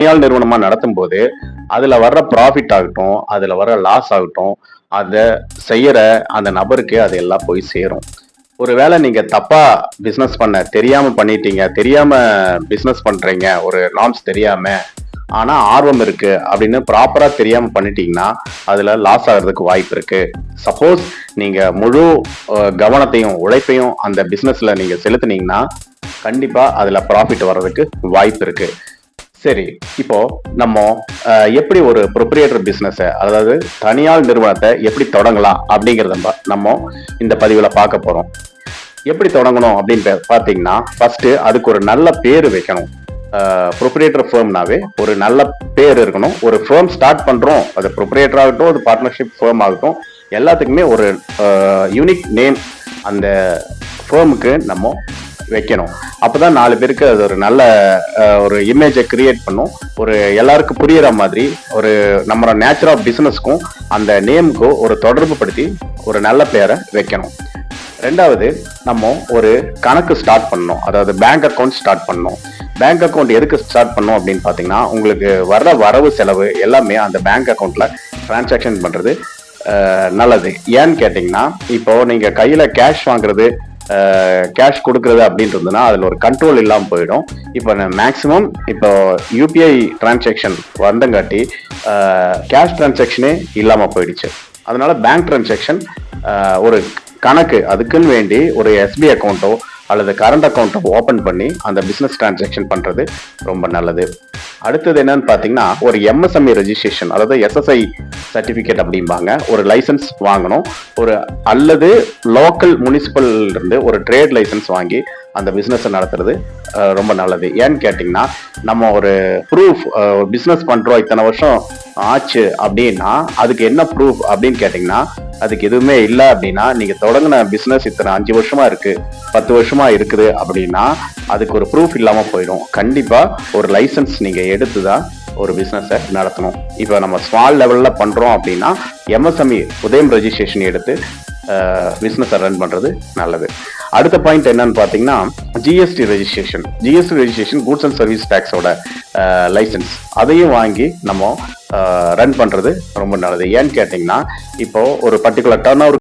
தனியார் நிறுவனமா நடத்தும் போது அதுல வர்ற ப்ராஃபிட் ஆகட்டும், அதுல வர்ற லாஸ் ஆகட்டும், அதை செய்யற அந்த நபருக்கு அது எல்லாம் போய் சேரும். ஒருவேளை நீங்க தப்பா பிசினஸ் தெரியாம பண்ணிட்டீங்க, தெரியாம பிசினஸ் பண்றீங்க, ஒரு நார்ம்ஸ் தெரியாம, ஆனா ஆர்வம் இருக்கு அப்படின்னு ப்ராப்பரா தெரியாம பண்ணிட்டீங்கன்னா அதுல லாஸ் ஆகிறதுக்கு வாய்ப்பு இருக்கு. சப்போஸ் நீங்க முழு கவனத்தையும் உழைப்பையும் அந்த பிசினஸ்ல நீங்க செலுத்துனீங்கன்னா கண்டிப்பா அதுல ப்ராஃபிட் வர்றதுக்கு வாய்ப்பு இருக்கு. சரி, இப்போ நம்ம எப்படி ஒரு ப்ரொப்ரியேட்டர் பிசினஸ், அதாவது தனியார் நிறுவனத்தை எப்படி தொடங்கலாம் அப்படிங்கறத நம்ம இந்த பதிவுல பார்க்க போறோம். எப்படி தொடங்கணும் அப்படின்னு பாத்தீங்கன்னா, ஃபர்ஸ்ட் அதுக்கு ஒரு நல்ல பேரு வைக்கணும். ப்ரொப்ரியேட்டர் ஃபேம்னாவே ஒரு நல்ல பேர் இருக்கணும். ஒரு ஃபேம் ஸ்டார்ட் பண்றோம், அது ப்ரொப்ரியேட்டர் ஆகட்டும், அது பார்ட்னர்ஷிப் ஃபேம் ஆகட்டும், எல்லாத்துக்குமே ஒரு யூனிக் நேம் அந்த ஃபேமுக்கு நம்ம வைக்கணும். அப்பதான் 4 பேருக்கு அது ஒரு நல்ல ஒரு இமேஜை கிரியேட் பண்ணும். ஒரு எல்லாருக்கும் புரியற மாதிரி ஒரு நம்ம நேச்சர் ஆஃப் பிசினஸ்க்கும் அந்த நேமுக்கும் ஒரு தொடர்பு படுத்தி ஒரு நல்ல பேரை வைக்கணும். ரெண்டாவது, நம்ம ஒரு கணக்கு ஸ்டார்ட் பண்ணணும். அதாவது பேங்க் அக்கௌண்ட் ஸ்டார்ட் பண்ணணும். பேங்க் அக்கௌண்ட் எதுக்கு ஸ்டார்ட் பண்ணணும் அப்படின்னு பாத்தீங்கன்னா, உங்களுக்கு வர்ற வரவு செலவு எல்லாமே அந்த பேங்க் அக்கௌண்ட்ல டிரான்சாக்ஷன் பண்றது நல்லது. ஏன்னு கேட்டீங்கன்னா, இப்போ நீங்க கையில கேஷ் வாங்குறது, கேஷ் கொடுக்கறது அப்படின்றதுன்னா அதுல ஒரு கண்ட்ரோல் இல்லாம போயிடும். இப்போ மேக்சிமம் இப்போ யூபிஐ டிரான்சாக்ஷன் வந்தங்காட்டி கேஷ் டிரான்சாக்ஷனே இல்லாம போயிடுச்சு. அதனால பேங்க் டிரான்சாக்ஷன் ஒரு கணக்கு அதுக்குன்னு வேண்டி ஒரு எஸ்பி அக்கௌண்ட்டோ அல்லது கரண்ட் அக்கௌண்ட்டோ ஓபன் பண்ணி அந்த பிசினஸ் டிரான்சாக்ஷன் பண்றது ரொம்ப நல்லது. அடுத்தது என்னன்னு பாத்தீங்கன்னா, ஒரு எம்எஸ்எம்இ ரெஜிஸ்ட்ரேஷன், அதாவது எஸ்எஸ்ஐ சர்டிபிகேட் அப்படிம்பாங்க, ஒரு லைசன்ஸ் வாங்கணும். ஒரு அல்லது லோக்கல் முனிசிபல் இருந்து ஒரு ட்ரேட் லைசன்ஸ் வாங்கி அந்த பிசினஸ் நடத்துறது ரொம்ப நல்லது. ஏன்னு கேட்டீங்கன்னா, நம்ம ஒரு ப்ரூஃப் பிசினஸ் பண்றோம் இத்தனை வருஷம் ஆச்சு அப்படின்னா அதுக்கு என்ன ப்ரூஃப் அப்படின்னு கேட்டீங்கன்னா, அதுக்கு எதுவுமே இல்லை அப்படின்னா, நீங்க தொடங்கின பிசினஸ் இத்தனை 5 வருஷமா இருக்கு, 10 வருஷமா இருக்குது அப்படின்னா அதுக்கு ஒரு ப்ரூஃப் இல்லாம போயிடும். கண்டிப்பா ஒரு லைசன்ஸ் நீங்க எடுத்துதான் ஒரு பிசினஸை நடத்தணும். இப்போ நம்ம ஸ்மால் லெவல்ல பண்றோம் அப்படின்னா எம்எஸ்எம்இ உதயம் ரெஜிஸ்ட்ரேஷன் எடுத்து பிசினஸ் ரன் பண்றது நல்லது. அடுத்த பாயிண்ட் என்னன்னு பாத்தீங்கன்னா, GST registration. GST registration goods and service டாக்ஸோட லைசன்ஸ், அதையும் வாங்கி நம்ம ரன் பண்றது ரொம்ப நல்லது. ஏன்னு கேட்டீங்கன்னா, இப்போ ஒரு பர்டிகுலர் டர்ன் ஓவர்